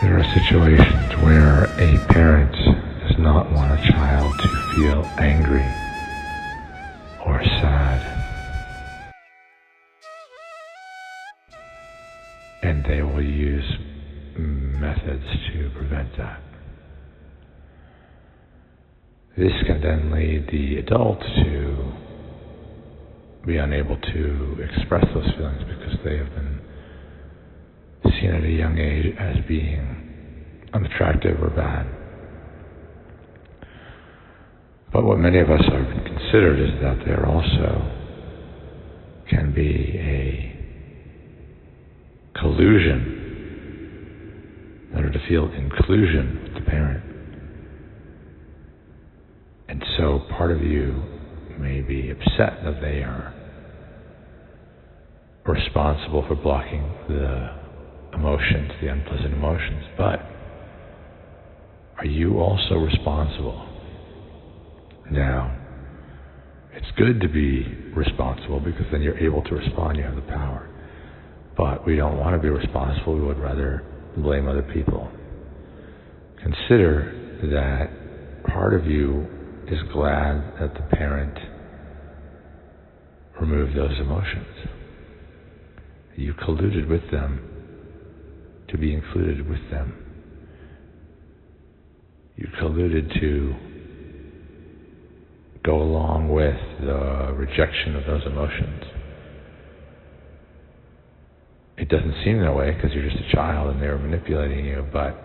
There are situations where a parent does not want a child to feel angry or sad, and they will use methods to prevent that. This can then lead the adult to be unable to express those feelings because they have been seen at a young age as being unattractive or bad. But what many of us have considered is that there also can be a collusion in order to feel inclusion with the parent. And so part of you may be upset that they are responsible for blocking the emotions, the unpleasant emotions, but are you also responsible? Now, it's good to be responsible because then you're able to respond, you have the power. But we don't want to be responsible, we would rather blame other people. Consider that part of you is glad that the parent removed those emotions. You colluded with them to be included with them. You colluded to go along with the rejection of those emotions. It doesn't seem that way because you're just a child and they're manipulating you, but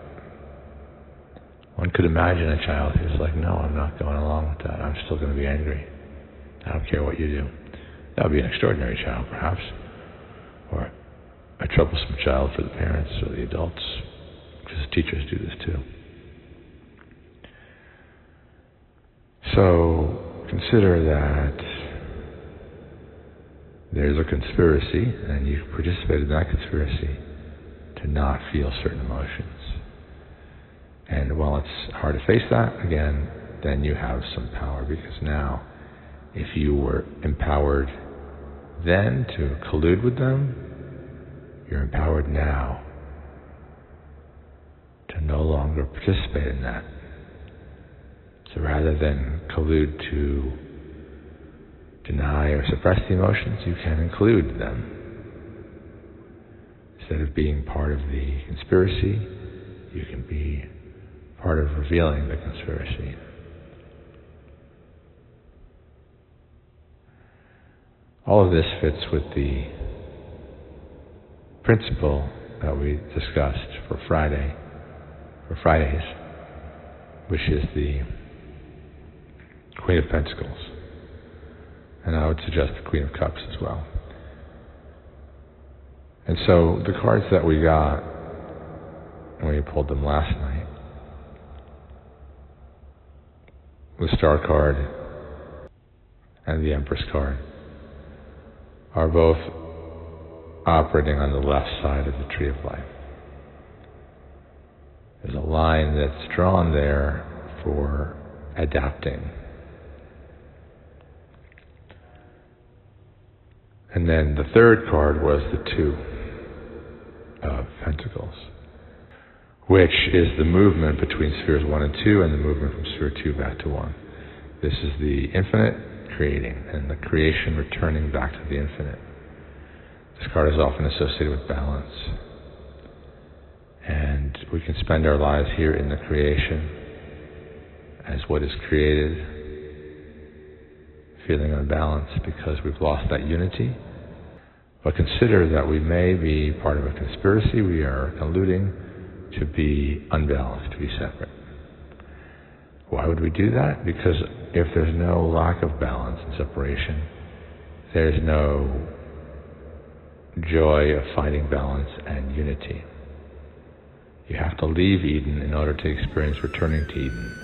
one could imagine a child who's like, no, I'm not going along with that. I'm still going to be angry. I don't care what you do. That would be an extraordinary child, perhaps, or a troublesome child for the parents or the adults, because teachers do this too. So consider that there's a conspiracy, and you participated in that conspiracy to not feel certain emotions. And while it's hard to face that, again, then you have some power, because now, if you were empowered then to collude with them, you're empowered now to no longer participate in that. So rather than collude to deny or suppress the emotions, you can include them. Instead of being part of the conspiracy, you can be part of revealing the conspiracy. All of this fits with the principle that we discussed for Fridays, which is the Queen of Pentacles. And I would suggest the Queen of Cups as well. And so the cards that we got when we pulled them last night, the Star card and the Empress card, are both operating on the left side of the Tree of Life. There's a line that's drawn there for adapting. And then the third card was the Two of Pentacles, which is the movement between spheres 1 and 2 and the movement from sphere 2 back to 1. This is the infinite creating and the creation returning back to the infinite. This card is often associated with balance. And we can spend our lives here in the creation as what is created, feeling unbalanced because we've lost that unity. But consider that we may be part of a conspiracy. We are colluding to be unbalanced, to be separate. Why would we do that? Because if there's no lack of balance and separation, there's no joy of finding balance and unity. You have to leave Eden in order to experience returning to Eden.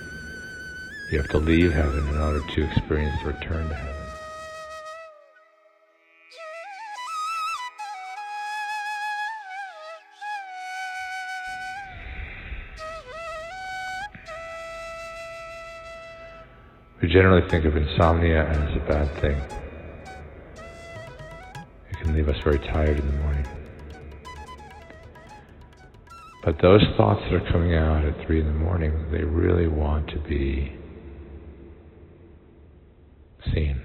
You have to leave heaven in order to experience the return to heaven. We generally think of insomnia as a bad thing. It can leave us very tired in the morning. But those thoughts that are coming out at 3 in the morning, they really want to be seen.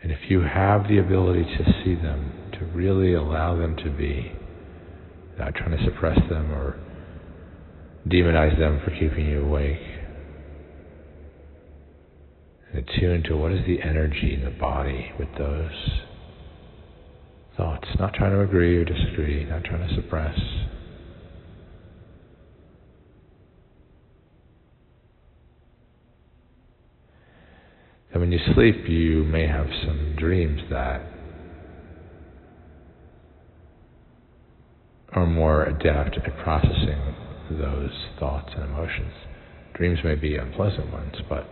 And if you have the ability to see them, to really allow them to be, without trying to suppress them or demonize them for keeping you awake, and attune to what is the energy in the body with those thoughts. Not trying to agree or disagree, not trying to suppress. And when you sleep, you may have some dreams that are more adept at processing those thoughts and emotions. Dreams may be unpleasant ones, but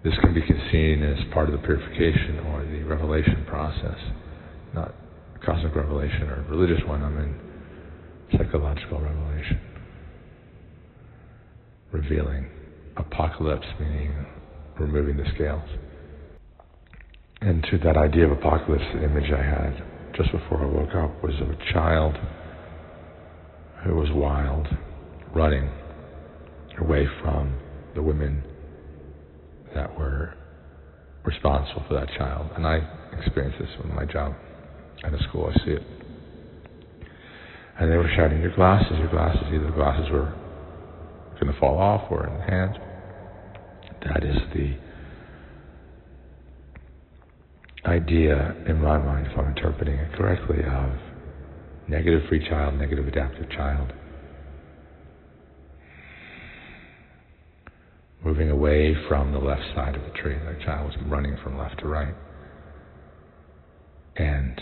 this can be seen as part of the purification or the revelation process. Not cosmic revelation or religious one, I mean psychological revelation. Revealing. Apocalypse, meaning removing the scales. And to that idea of apocalypse, the image I had just before I woke up was of a child who was wild, running away from the women that were responsible for that child. And I experienced this with my job at a school. I see it. And they were shouting, your glasses. Either the glasses were going to fall off or in the hands. That is the idea, in my mind, if I'm interpreting it correctly, of negative free child, negative adaptive child. Moving away from the left side of the tree. That child was running from left to right. And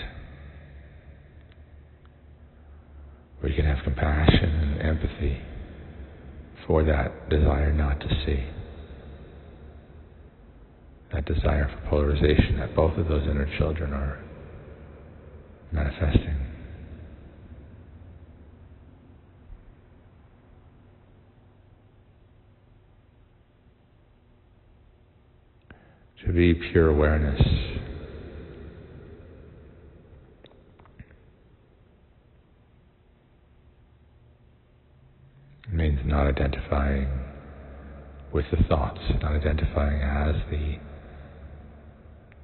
we can have compassion and empathy for that desire not to see. That desire for polarization that both of those inner children are manifesting. To be pure awareness means not identifying with the thoughts, not identifying as the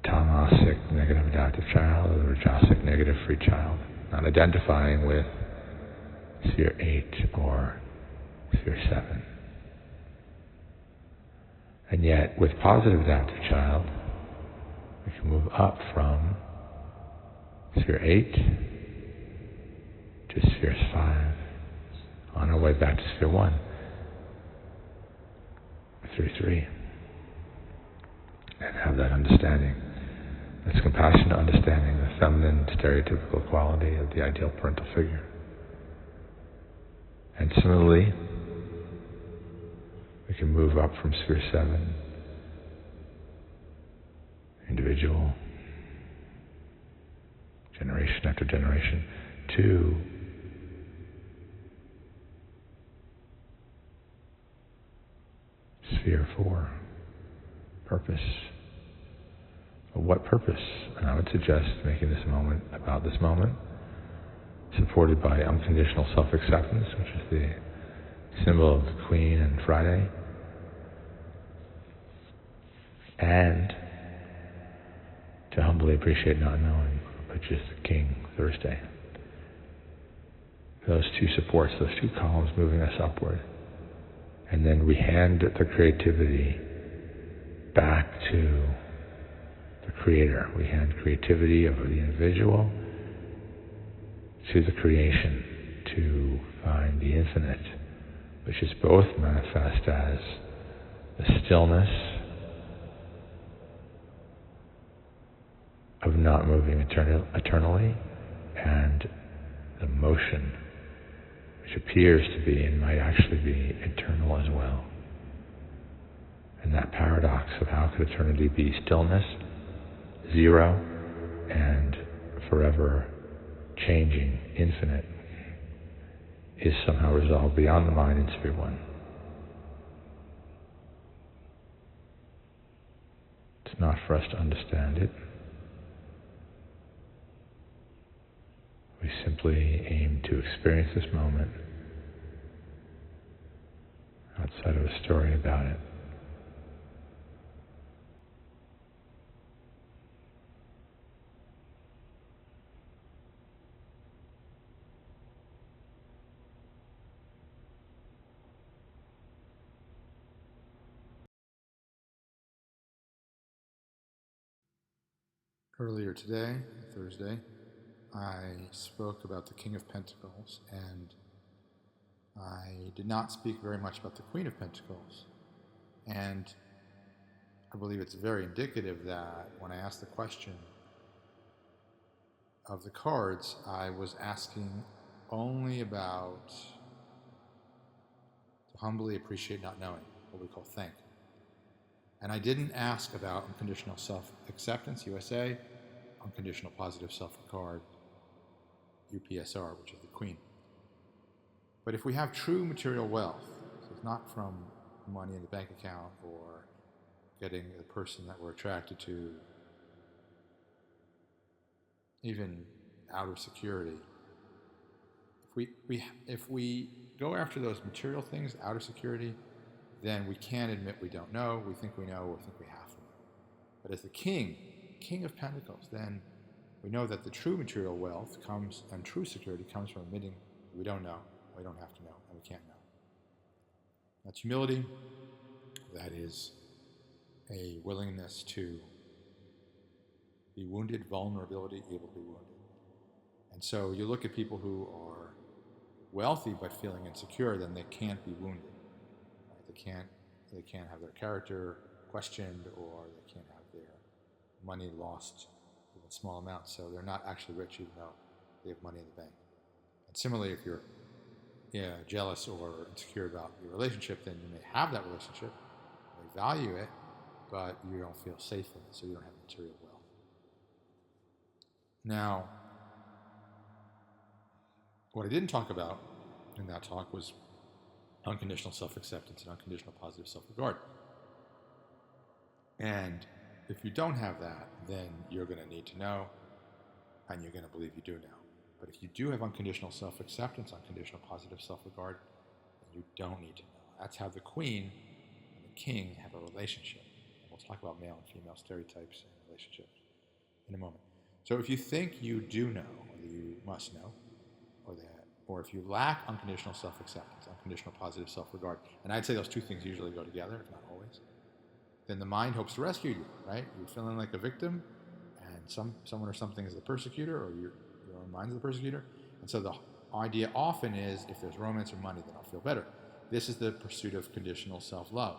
tamasic negative adaptive child or the rajasic negative free child, not identifying with sphere 8 or sphere 7. And yet, with positive adaptive child, we can move up from sphere 8 to sphere 5, on our way back to sphere 1, through 3, and have that understanding. This compassionate understanding, the feminine stereotypical quality of the ideal parental figure. And similarly, we can move up from sphere 7, individual, generation after generation, to sphere 4, purpose. Well, what purpose? And I would suggest making this moment about this moment, supported by unconditional self-acceptance, which is the symbol of the Queen and Friday, and to humbly appreciate not knowing, which is the King, Thursday. Those two supports, those two columns moving us upward. And then we hand the creativity back to the Creator. We hand creativity of the individual to the creation to find the infinite, which is both manifest as the stillness of not moving eternally and the motion, which appears to be and might actually be eternal as well. And that paradox of how could eternity be stillness, zero, and forever changing, infinite, is somehow resolved beyond the mind in sphere 1. It's not for us to understand it. We simply aim to experience this moment outside of a story about it. Earlier today, Thursday, I spoke about the King of Pentacles, and I did not speak very much about the Queen of Pentacles. And I believe it's very indicative that when I asked the question of the cards, I was asking only about to humbly appreciate not knowing, what we call thank. And I didn't ask about unconditional self-acceptance, USA, unconditional positive self-regard, UPSR, which is the Queen. But if we have true material wealth, so it's not from money in the bank account or getting the person that we're attracted to, even outer security. If we go after those material things, outer security, then we can't admit we don't know, we think we know, or think we have to know. But as the King of Pentacles, then we know that the true material wealth comes, and true security comes from admitting we don't know, we don't have to know, and we can't know. That's humility. That is a willingness to be wounded, vulnerability, able to be wounded. And so you look at people who are wealthy but feeling insecure, then they can't be wounded. Right? They can't have their character questioned, or they can't have their money lost in small amounts. So they're not actually rich even though they have money in the bank. And similarly, if you're jealous or insecure about your relationship, then you may have that relationship, you may value it, but you don't feel safe in it, so you don't have material wealth. Now, what I didn't talk about in that talk was unconditional self-acceptance and unconditional positive self-regard. And if you don't have that, then you're going to need to know, and you're going to believe you do know. But if you do have unconditional self-acceptance, unconditional positive self-regard, then you don't need to know. That's how the Queen and the King have a relationship. And we'll talk about male and female stereotypes and relationships in a moment. So if you think you do know, or that you must know, or if you lack unconditional self-acceptance, unconditional positive self-regard, and I'd say those two things usually go together, if not always, then the mind hopes to rescue you, right? You're feeling like a victim, and someone or something is the persecutor, or your own mind is the persecutor. And so the idea often is, if there's romance or money, then I'll feel better. This is the pursuit of conditional self-love.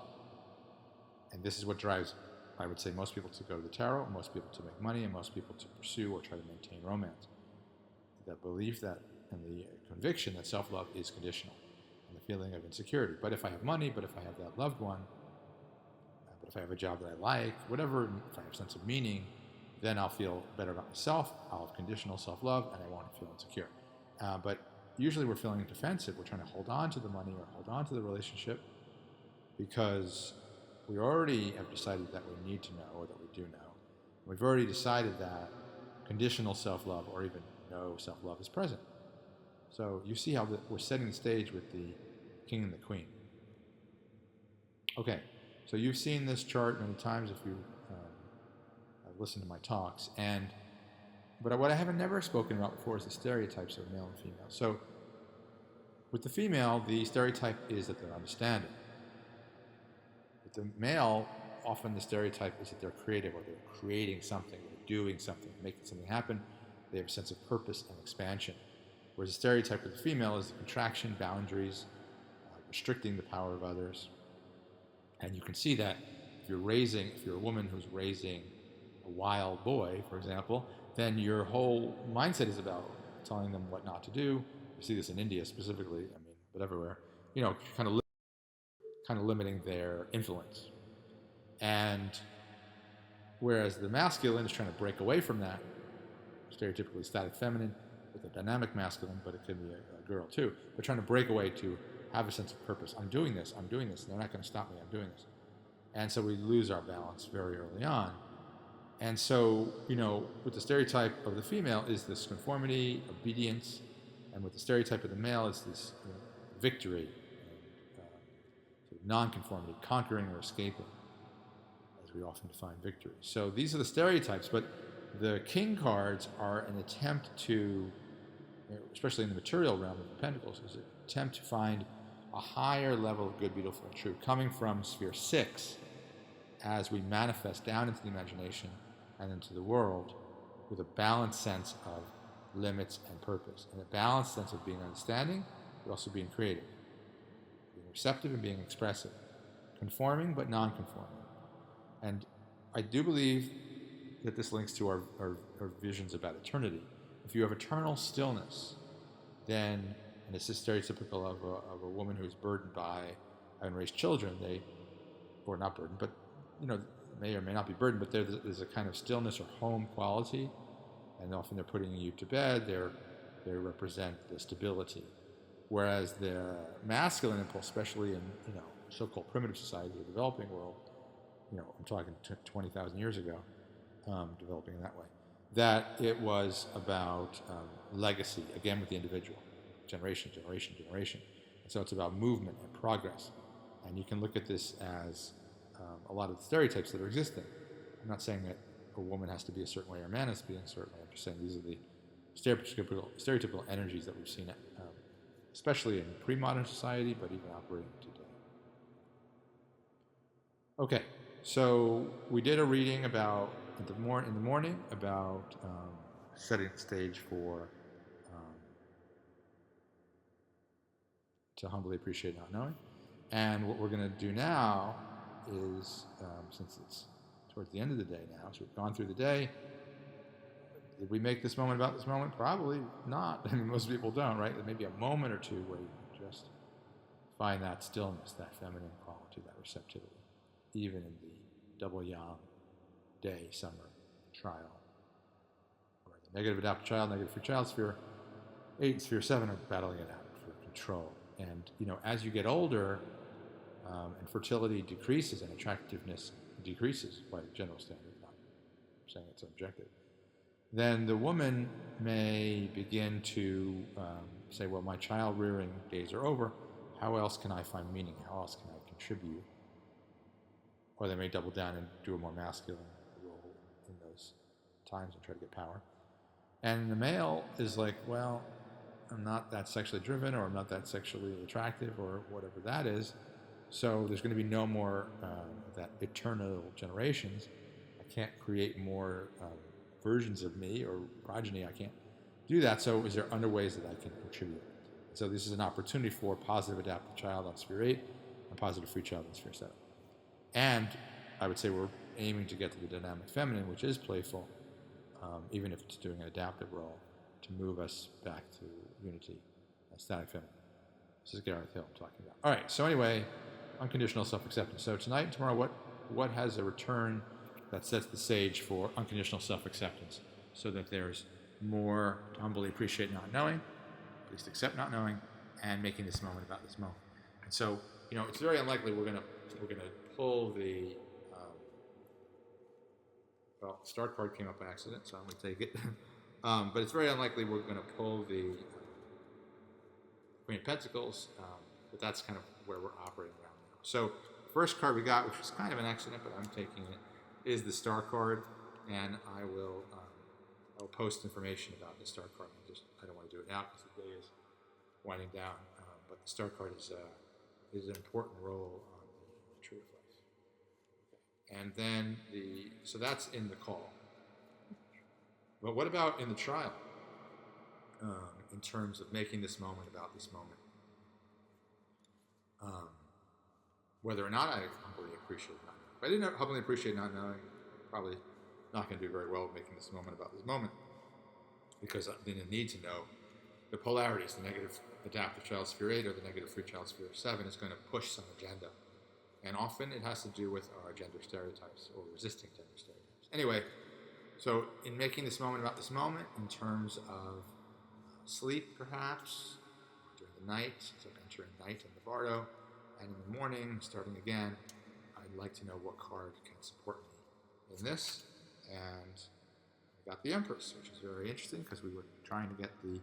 And this is what drives, I would say, most people to go to the tarot, most people to make money, and most people to pursue or try to maintain romance. The belief that, and the conviction that self-love is conditional, and the feeling of insecurity. But if I have money, but if I have that loved one, but if I have a job that I like, whatever, if I have a sense of meaning, then I'll feel better about myself, I'll have conditional self-love, and I won't feel insecure. But usually we're feeling defensive, we're trying to hold on to the money or hold on to the relationship because we already have decided that we need to know, or that we do know. We've already decided that conditional self-love, or even no self-love, is present. So you see how we're setting the stage with the King and the Queen. Okay, so you've seen this chart many times if you have listened to my talks, but what I haven't never spoken about before is the stereotypes of male and female. So with the female, the stereotype is that they're understanding. With the male, often the stereotype is that they're creative, or they're creating something, they're doing something, making something happen. They have a sense of purpose and expansion. Whereas the stereotype with the female is the contraction, boundaries, restricting the power of others. And you can see that if you're a woman who's raising a wild boy, for example, then your whole mindset is about telling them what not to do. You see this in India specifically, but everywhere. Kind of limiting their influence. And whereas the masculine is trying to break away from that, stereotypically static feminine with a dynamic masculine, but it could be a girl too, but trying to break away to have a sense of purpose. I'm doing this, they're not going to stop me, I'm doing this. And so we lose our balance very early on. And so, with the stereotype of the female is this conformity, obedience, and with the stereotype of the male is this victory, sort of nonconformity, conquering or escaping, as we often define victory. So these are the stereotypes, but the king cards are an attempt to, especially in the material realm of the pentacles, is an attempt to find a higher level of good, beautiful, and true, coming from sphere 6 as we manifest down into the imagination and into the world with a balanced sense of limits and purpose, and a balanced sense of being understanding, but also being creative, being receptive and being expressive, conforming but non-conforming. And I do believe that this links to our visions about eternity. If you have eternal stillness, then, and this is stereotypical of a woman who's burdened by having raised children, or not burdened, but may or may not be burdened, but there's a kind of stillness or home quality, and often they're putting you to bed. They represent the stability, whereas the masculine impulse, especially in so-called primitive society, the developing world, I'm talking 20,000 years ago, developing in that way, that it was about legacy, again with the individual, generation. And so it's about movement and progress, and you can look at this as a lot of the stereotypes that are existing. I'm not saying that a woman has to be a certain way or a man has to be a certain way. I'm just saying these are the stereotypical energies that we've seen, especially in pre-modern society, but even operating today. Okay, so we did a reading about in the morning about setting the stage for to humbly appreciate not knowing, and what we're going to do now is, since it's towards the end of the day now, so we've gone through the day, did we make this moment about this moment? Probably not. I mean, most people don't, right? There may be a moment or two where you can just find that stillness, that feminine quality, that receptivity, even in the double yang day, summer, trial, where the negative adaptive child, negative free child, sphere 8 and sphere 7 are battling it out for control. And, as you get older, and fertility decreases and attractiveness decreases by general standard, not saying it's objective, then the woman may begin to say, well, my child rearing days are over. How else can I find meaning? How else can I contribute? Or they may double down and do a more masculine role in those times and try to get power. And the male is like, well, I'm not that sexually driven, or I'm not that sexually attractive, or whatever that is. So there's going to be no more that eternal generations. I can't create more versions of me or progeny. I can't do that. So is there other ways that I can contribute? So this is an opportunity for positive adaptive child on sphere 8 and positive free child on sphere 7. And I would say we're aiming to get to the dynamic feminine, which is playful, even if it's doing an adaptive role, to move us back to unity, static feminine. This is Gareth Hill I'm talking about. All right, so anyway, unconditional self-acceptance. So tonight and tomorrow, what has a return that sets the stage for unconditional self-acceptance, so that there's more to humbly appreciate not knowing, at least accept not knowing, and making this moment about this moment. And so, it's very unlikely we're gonna pull the star card came up by accident, so I'm gonna take it. But it's very unlikely we're gonna pull the Queen of Pentacles, but that's kind of where we're operating around now. So first card we got, which was kind of an accident, but I'm taking it, is the Star card, and I will I'll post information about the Star card. I don't want to do it now because the day is winding down, but the Star card is an important role on the Tree of Life. Okay. And then so that's in the call. But what about in the trial? In terms of making this moment about this moment. Whether or not I humbly appreciate not knowing. If I didn't humbly appreciate not knowing, probably not going to do very well with making this moment about this moment, because I'm going to need to know the polarities. The negative adaptive child sphere 8 or the negative free child sphere 7 is going to push some agenda. And often it has to do with our gender stereotypes or resisting gender stereotypes. Anyway, so in making this moment about this moment, in terms of sleep, perhaps, during the night, so entering night in the Bardo, and in the morning, starting again, I'd like to know what card can support me in this. and we got the Empress, which is very interesting because we were trying to get the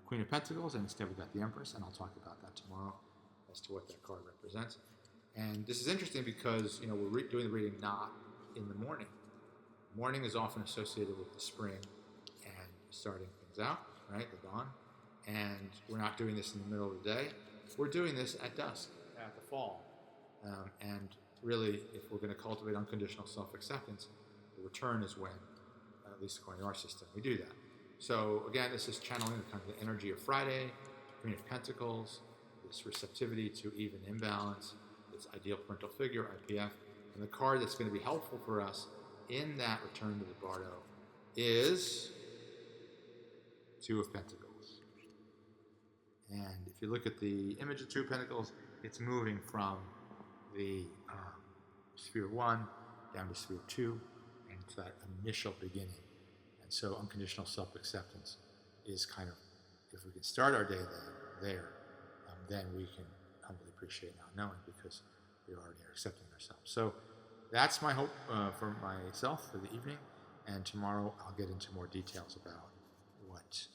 Queen of Pentacles, and instead we got the Empress, and I'll talk about that tomorrow as to what that card represents. And this is interesting because we're doing the reading not in the morning. Morning is often associated with the spring and starting things out, right, the dawn. And we're not doing this in the middle of the day. We're doing this at dusk, at the fall. And really, if we're going to cultivate unconditional self-acceptance, the return is when, at least according to our system, we do that. So again, this is channeling kind of the energy of Friday, Queen of Pentacles, this receptivity to even imbalance, this ideal parental figure, IPF. And the card that's going to be helpful for us in that return to the Bardo is Two of Pentacles. And if you look at the image of Two of Pentacles, it's moving from the sphere 1 down to sphere 2 and to that initial beginning. And so unconditional self-acceptance is kind of, if we can start our day there, then we can humbly appreciate not knowing because we already are accepting ourselves. So that's my hope for myself for the evening. And tomorrow I'll get into more details about what